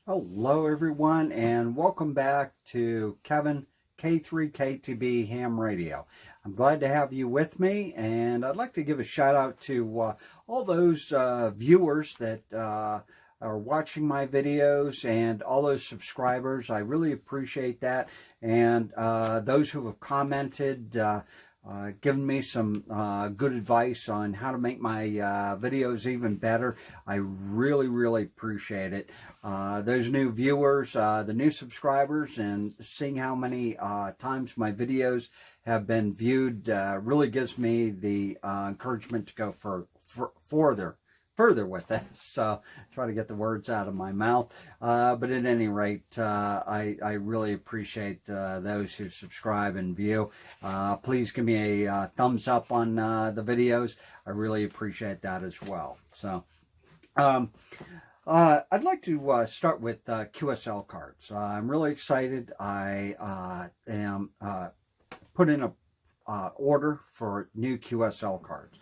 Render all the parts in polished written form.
Hello, everyone, and welcome back to Kevin K3KTB Ham Radio. I'm glad to have you with me, and I'd like to give a shout out to all those viewers that are watching my videos and all those subscribers. I really appreciate that, and those who have commented. Given me some good advice on how to make my videos even better. I really appreciate it. Those new viewers, the new subscribers, and seeing how many times my videos have been viewed really gives me the encouragement to go further with this. So try to get the words out of my mouth. But at any rate, I really appreciate those who subscribe and view. Please give me a thumbs up on the videos. I really appreciate that as well. So I'd like to start with QSL cards. I'm really excited. I am put in a order for new QSL cards.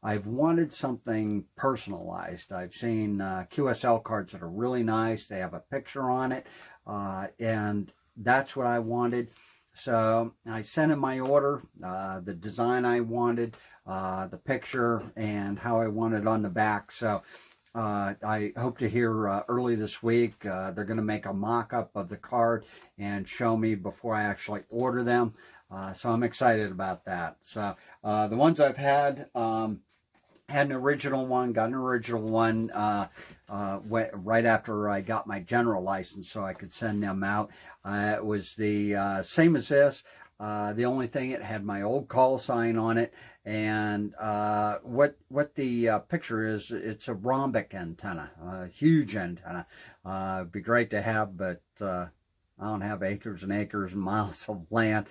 I've wanted something personalized. I've seen QSL cards that are really nice. They have a picture on it, and that's what I wanted. So I sent in my order, the design I wanted, the picture, and how I wanted on the back. So I hope to hear early this week. They're going to make a mock-up of the card and show me before I actually order them. So I'm excited about that. So the ones I've had an original one, got an original one right after I got my general license so I could send them out. It was the same as this. The only thing, it had my old call sign on it, and what the picture is, it's a rhombic antenna, a huge antenna. It'd be great to have, but I don't have acres and acres and miles of land.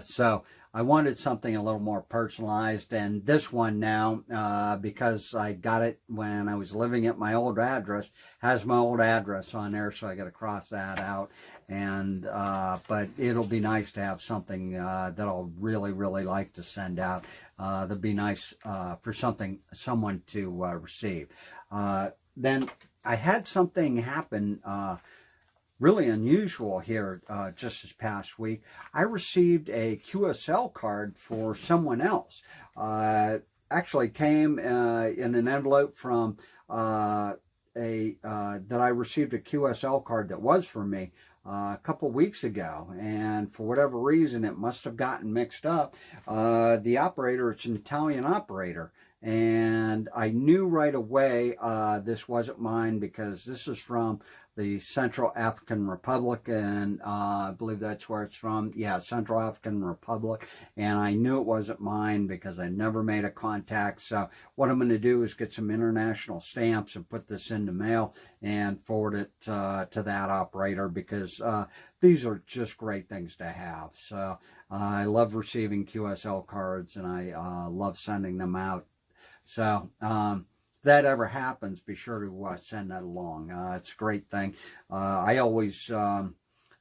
So I wanted something a little more personalized. And this one now, because I got it when I was living at my old address, has my old address on there. So I got to cross that out. And but it'll be nice to have something that I'll really like to send out. That'd be nice for someone to receive. Then I had something happen really unusual here just this past week. I received a QSL card for someone else. Actually came in an envelope from that I received a QSL card that was for me a couple weeks ago, and for whatever reason it must have gotten mixed up. The operator, it's an Italian operator, and I knew right away this wasn't mine because this is from the Central African Republic, and I believe that's where it's from. Yeah, Central African Republic. And I knew it wasn't mine because I never made a contact. So what I'm going to do is get some international stamps and put this in the mail and forward it to that operator, because these are just great things to have. So I love receiving QSL cards, and I love sending them out. So that ever happens, be sure to send that along. It's a great thing. I always, when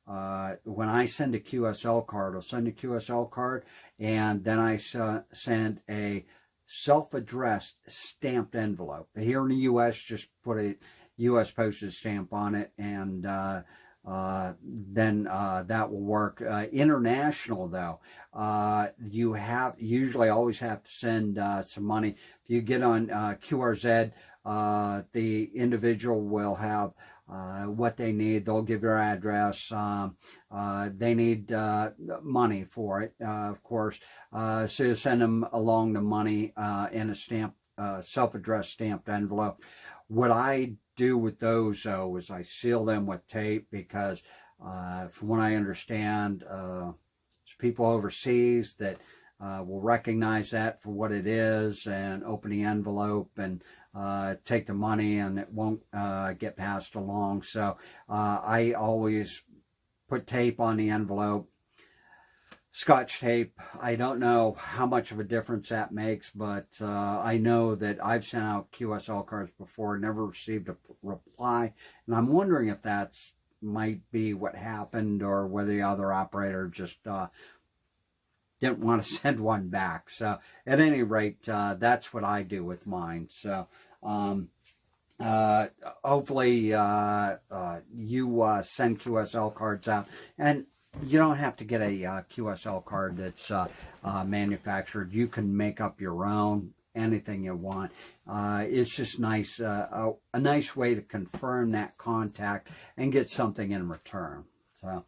I send a QSL card, I'll send a QSL card, and then I send a self-addressed stamped envelope. Here in the U.S., just put a U.S. postage stamp on it, and then that will work. International, though, you usually always have to send some money. If you get on QRZ, the individual will have what they need. They'll give their address. They need money for it, of course. So you send them along the money in a self-addressed stamped envelope. What I do with those, though, is I seal them with tape, because from what I understand, there's people overseas that will recognize that for what it is and open the envelope and take the money, and it won't get passed along. So I always put tape on the envelope, Scotch tape. I don't know how much of a difference that makes, but I know that I've sent out QSL cards before, never received a reply, and I'm wondering if that's might be what happened, or whether the other operator just didn't want to send one back. So at any rate, that's what I do with mine. So uh, hopefully you send QSL cards out, and you don't have to get a QSL card that's manufactured. You can make up your own, anything you want. It's just nice, a nice way to confirm that contact and get something in return. So,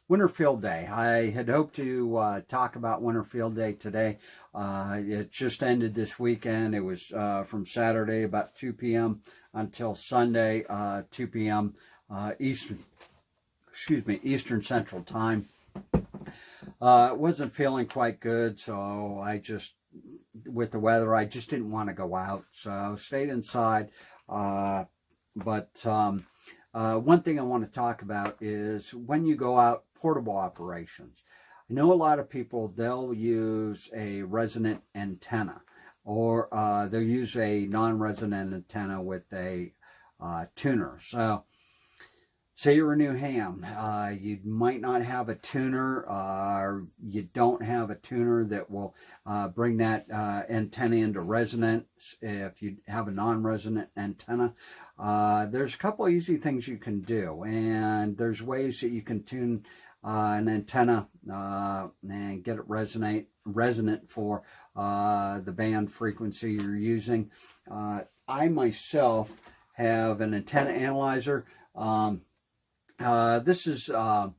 Winter Field Day. I had hoped to talk about Winter Field Day today. It just ended this weekend. It was from Saturday about 2 p.m. until Sunday 2 p.m. Eastern. Excuse me, Eastern Central Time. Wasn't feeling quite good, so with the weather, I just didn't want to go out, so stayed inside. But one thing I want to talk about is when you go out, portable operations. I know a lot of people, they'll use a resonant antenna, or they'll use a non-resonant antenna with a tuner. So say you're a new ham, you might not have a tuner, or you don't have a tuner that will bring that antenna into resonance. If you have a non-resonant antenna, there's a couple easy things you can do, and there's ways that you can tune an antenna and get it resonant for the band frequency you're using. I myself have an antenna analyzer. This is a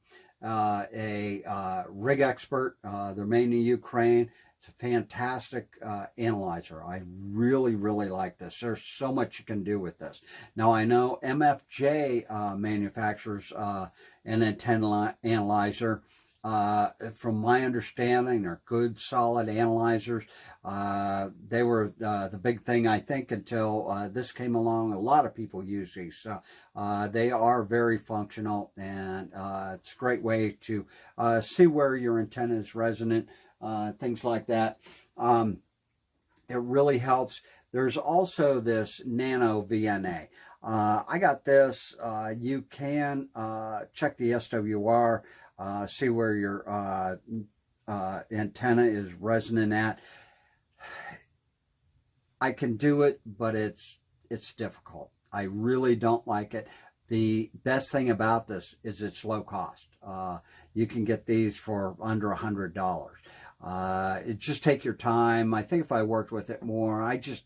Rig Expert. They're made in Ukraine. It's a fantastic analyzer. I really, really like this. There's so much you can do with this. Now, I know MFJ manufactures an antenna analyzer. From my understanding, they're good, solid analyzers. They were the big thing, I think, until this came along. A lot of people use these. So they are very functional, and it's a great way to see where your antenna is resonant, things like that. It really helps. There's also this Nano VNA. I got this. You can check the SWR. See where your antenna is resonant at. I can do it, but it's difficult. I really don't like it. The best thing about this is it's low cost. You can get these for under $100. Just take your time. I think if I worked with it more, I just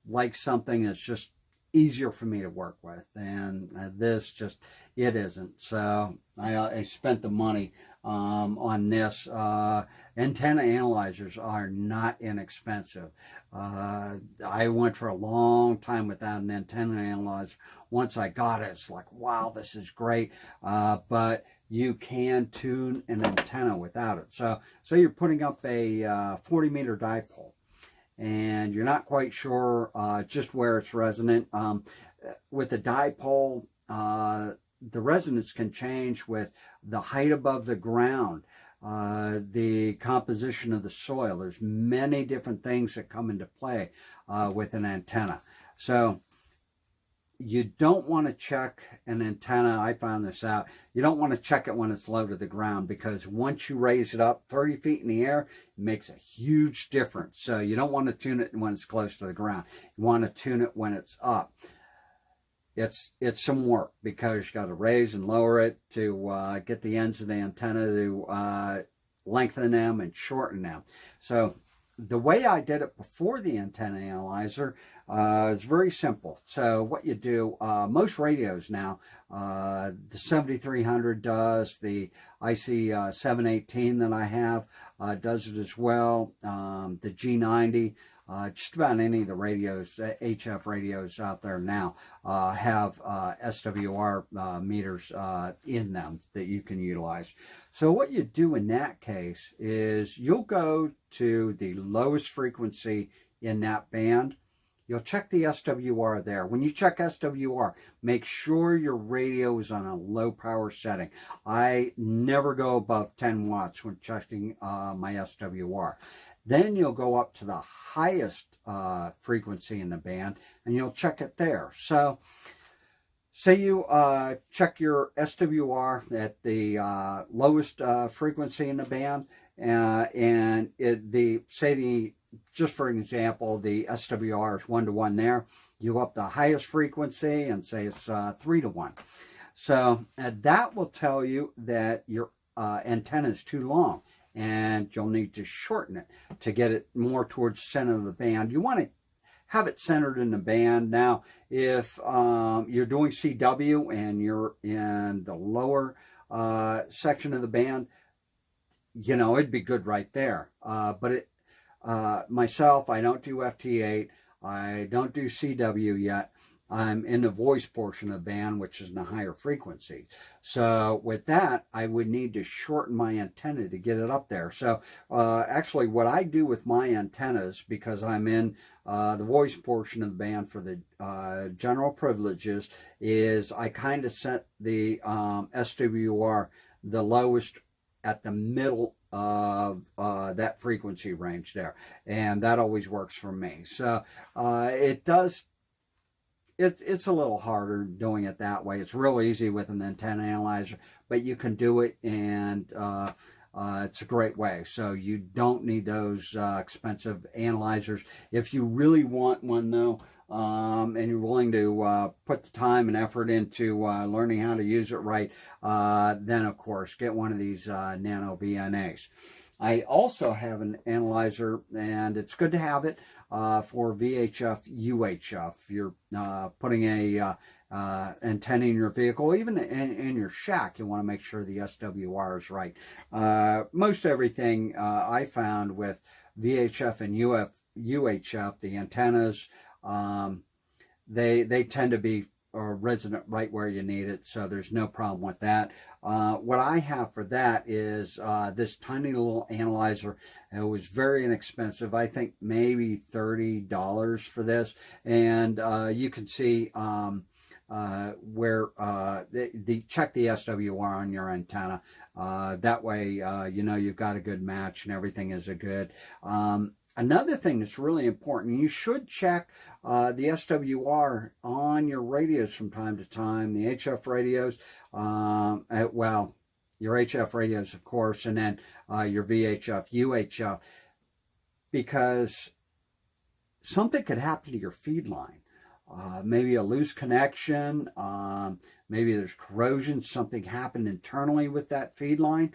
like something that's just easier for me to work with, and this just, it isn't. So I spent the money on this. Antenna analyzers are not inexpensive. I went for a long time without an antenna analyzer. Once I got it, it's like, wow, this is great. But you can tune an antenna without it. So you're putting up a 40-meter dipole, and you're not quite sure just where it's resonant. With the dipole, the resonance can change with the height above the ground, the composition of the soil. There's many different things that come into play with an antenna. So you don't want to check an antenna. I found this out. You don't want to check it when it's low to the ground, because once you raise it up 30 feet in the air, it makes a huge difference. So you don't want to tune it when it's close to the ground. You want to tune it when it's up. It's some work, because you got to raise and lower it to get the ends of the antenna to lengthen them and shorten them. So the way I did it before the antenna analyzer is very simple. So what you do, most radios now, the 7300 does, the IC 718 that I have does it as well, the G90, just about any of the radios, HF radios out there now have SWR meters in them that you can utilize. So what you do in that case is you'll go to the lowest frequency in that band. You'll check the SWR there. When you check SWR, make sure your radio is on a low power setting. I never go above 10 watts when checking my SWR. Then you'll go up to the highest frequency in the band, and you'll check it there. So say you check your SWR at the lowest frequency in the band, and just for example, the SWR is 1 to 1 there. you up the highest frequency and say it's 3 to 1. So that will tell you that your antenna is too long, and you'll need to shorten it to get it more towards the center of the band. You want to have it centered in the band. Now, if you're doing CW and you're in the lower section of the band, you know, it'd be good right there. But myself, I don't do FT8. I don't do CW yet. I'm in the voice portion of the band, which is in a higher frequency. So with that, I would need to shorten my antenna to get it up there. So actually what I do with my antennas, because I'm in the voice portion of the band for the general privileges, is I kind of set the SWR the lowest at the middle of that frequency range there. And that always works for me. So it does... It's a little harder doing it that way. It's real easy with an antenna analyzer, but you can do it, and it's a great way. So you don't need those expensive analyzers. If you really want one, though, and you're willing to put the time and effort into learning how to use it right, then, of course, get one of these Nano VNAs. I also have an analyzer, and it's good to have it for VHF, UHF. If you're putting a antenna in your vehicle, even in your shack, you want to make sure the SWR is right. Most everything I found with VHF and UHF, the antennas, they tend to be resonant right where you need it, so there's no problem with that. What I have for that is this tiny little analyzer. It was very inexpensive. I think maybe $30 for this, and you can see where check the SWR on your antenna. That way, you know you've got a good match and everything is a good. Another thing that's really important, you should check the SWR on your radios from time to time, the HF radios, well, your HF radios, of course, and then your VHF, UHF, because something could happen to your feed line. Maybe a loose connection, maybe there's corrosion, something happened internally with that feed line.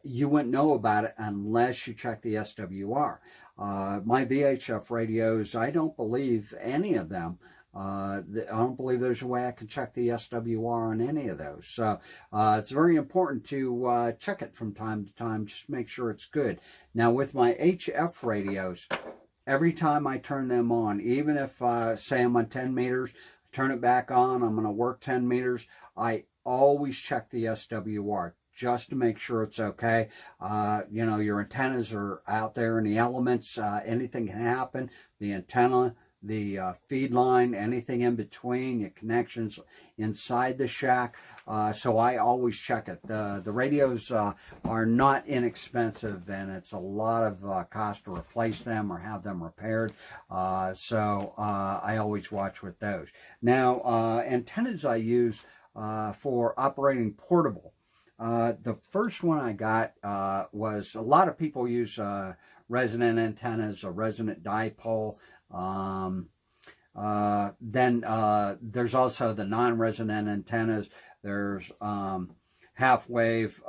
You wouldn't know about it unless you check the SWR. My VHF radios, I don't believe any of them. I don't believe there's a way I can check the SWR on any of those. So it's very important to check it from time to time, just make sure it's good. Now with my HF radios, every time I turn them on, even if, say I'm on 10 meters, turn it back on, I'm going to work 10 meters, I always check the SWR just to make sure it's okay. You know, your antennas are out there in the elements. Anything can happen. The antenna, the feed line, anything in between, your connections inside the shack. So I always check it. The radios are not inexpensive, and it's a lot of cost to replace them or have them repaired. So I always watch with those. Now, antennas I use for operating portable. The first one I got was, a lot of people use resonant antennas, a resonant dipole. Then there's also the non-resonant antennas. There's half-wave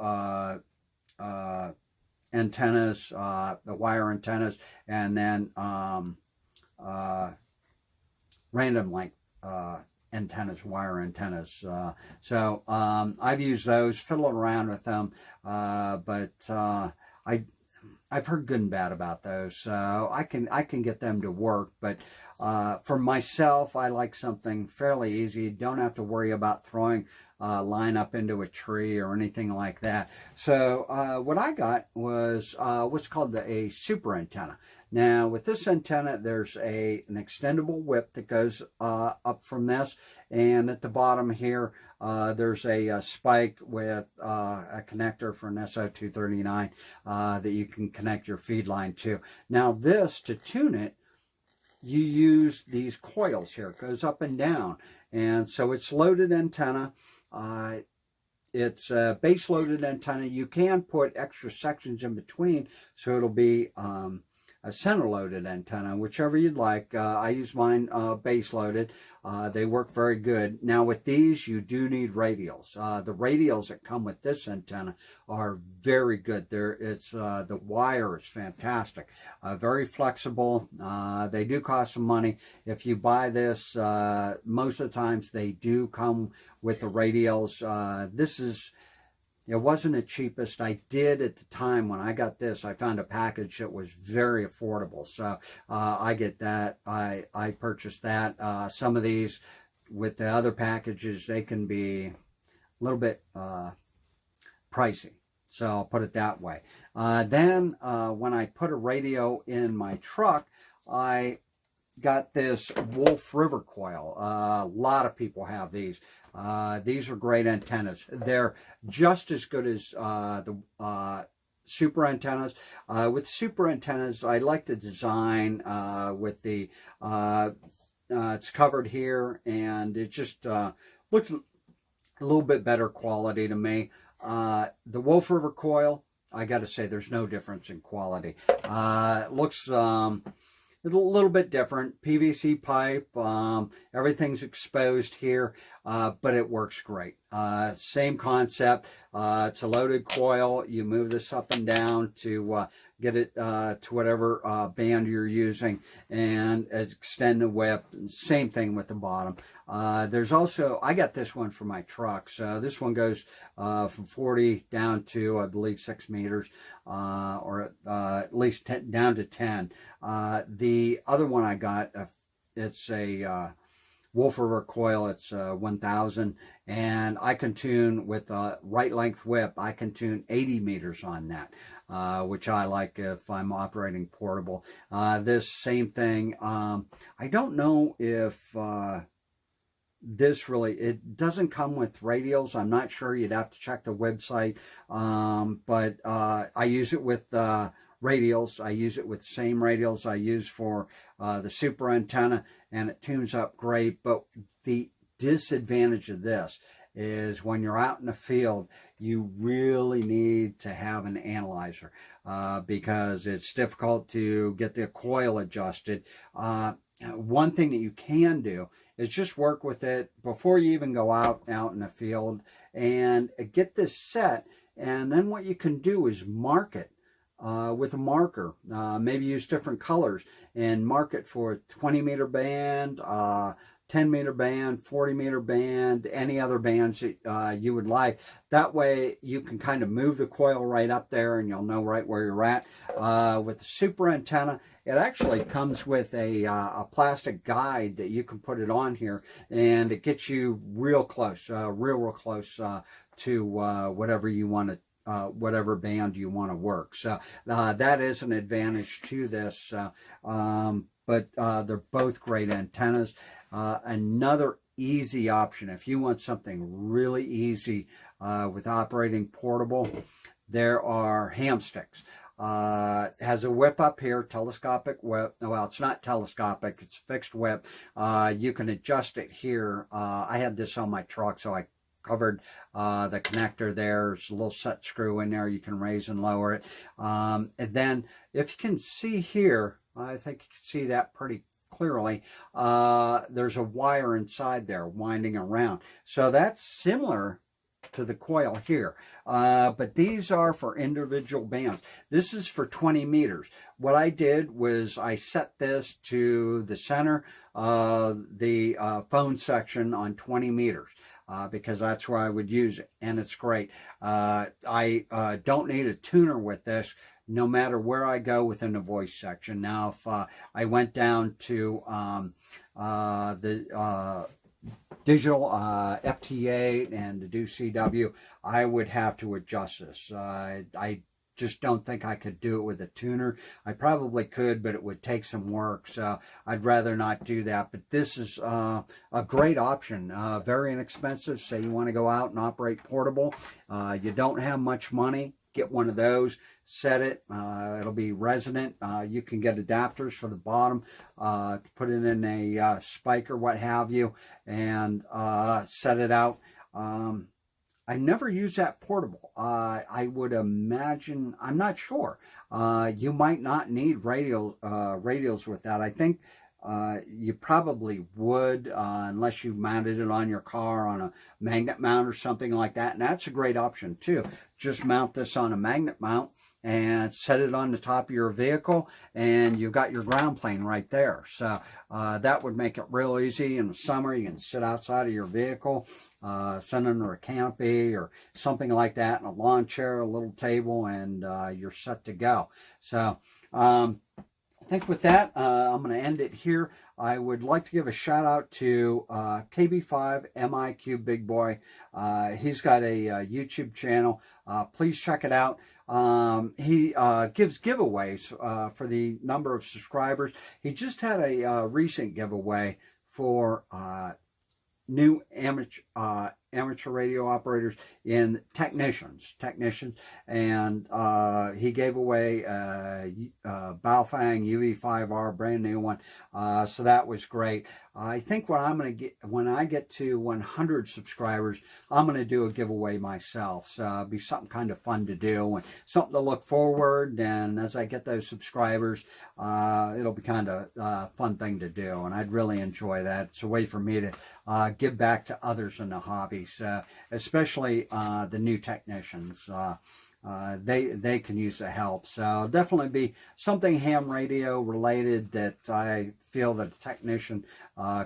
antennas, the wire antennas, and then random length antennas, wire antennas. So I've used those, fiddled around with them, but I've heard good and bad about those, so I can get them to work. But for myself, I like something fairly easy. Don't have to worry about throwing line up into a tree or anything like that. So what I got was what's called a super antenna. Now with this antenna, there's an extendable whip that goes up from this, and at the bottom here there's a spike with a connector for an SO239 that you can connect your feed line to. Now this, to tune it, you use these coils here. It goes up and down, and so it's loaded antenna. It's a base loaded antenna. You can put extra sections in between, so it'll be a a center-loaded antenna, whichever you'd like. I use mine base-loaded. They work very good. Now with these, you do need radials. The radials that come with this antenna are very good. The wire is fantastic, very flexible. They do cost some money. If you buy this, most of the times they do come with the radials. It wasn't the cheapest. I did at the time when I got this, I found a package that was very affordable. So I get that. I purchased that. Some of these with the other packages, they can be a little bit pricey. So I'll put it that way. Then when I put a radio in my truck, I got this Wolf River coil. A lot of people have these. These are great antennas. They're just as good as the super antennas. With super antennas, I like the design with the, it's covered here, and it just looks a little bit better quality to me. The Wolf River coil, I got to say, there's no difference in quality. It looks a little bit different. PVC pipe, everything's exposed here, but it works great. Same concept. It's a loaded coil. You move this up and down to get it to whatever band you're using, and extend the whip. Same thing with the bottom. There's also, I got this one for my truck, so this one goes from 40 down to, I believe, 6 meters, or at least down to 10. The other one I got, it's a Wolf River coil. It's 1000, and I can tune with a right length whip. I can tune 80 meters on that, which I like if I'm operating portable. This same thing. I don't know if this really, it doesn't come with radials. I'm not sure. You'd have to check the website. But I use it with radials. I use it with the same radials I use for the super antenna, and it tunes up great. But the disadvantage of this is when you're out in the field, you really need to have an analyzer because it's difficult to get the coil adjusted. One thing that you can do is just work with it before you even go out in the field and get this set. And then what you can do is mark it with a marker. Maybe use different colors and mark it for a 20-meter band, 10-meter band, 40-meter band, any other bands that you would like. That way you can kind of move the coil right up there and you'll know right where you're at. With the super antenna, it actually comes with a plastic guide that you can put it on here, and it gets you real close, real close to whatever you want to whatever band you want to work. So that is an advantage to this. But they're both great antennas. Another easy option, if you want something really easy with operating portable, there are ham sticks. Has a whip up here, telescopic whip. Well, it's not telescopic, it's fixed whip. You can adjust it here. I had this on my truck, so I covered the connector there. There's a little set screw in there. You can raise and lower it. And then if you can see here, I think you can see that pretty clearly. There's a wire inside there winding around. So that's similar to the coil here. But these are for individual bands. This is for 20 meters. What I did was I set this to the center of the phone section on 20 meters. Because that's where I would use it, and it's great. I don't need a tuner with this, no matter where I go within the voice section. Now, if I went down to the digital FT8 and to do CW, I would have to adjust this. I just don't think I could do it with a tuner. I probably could, but it would take some work, so I'd rather not do that. But this is a great option, very inexpensive. Say you want to go out and operate portable, you don't have much money, get one of those, set it, it'll be resonant. You can get adapters for the bottom, put it in a spike or what have you, and set it out. I never use that portable. I would imagine, I'm not sure. You might not need radios with that. I think you probably would, unless you mounted it on your car on a magnet mount or something like that. And that's a great option too. Just mount this on a magnet mount and set it on the top of your vehicle, and you've got your ground plane right there. So that would make it real easy. In the summer, you can sit outside of your vehicle, sit under a canopy or something like that, in a lawn chair, a little table, and you're set to go. So I think with that, I'm going to end it here. I would like to give a shout out to KB5 MIQ Big Boy. He's got a YouTube channel. Please check it out. He gives giveaways for the number of subscribers. He just had a recent giveaway for new amateur radio operators and technicians, and he gave away Baofeng UV5R, brand new one. So that was great. I think what I'm going to get, when I get to 100 subscribers, I'm going to do a giveaway myself. So it'll be something kind of fun to do and something to look forward. And as I get those subscribers, it'll be kind of a fun thing to do. And I'd really enjoy that. It's a way for me to give back to others in the hobby. So especially the new technicians. They can use the help. So definitely be something ham radio related that I feel that a technician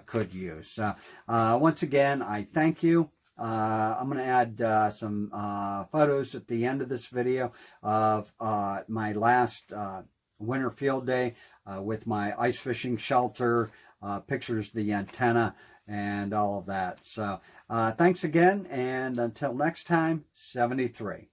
could use. So once again, I thank you. I'm going to add some photos at the end of this video of my last winter field day with my ice fishing shelter, pictures of the antenna, and all of that. So thanks again, and until next time, 73.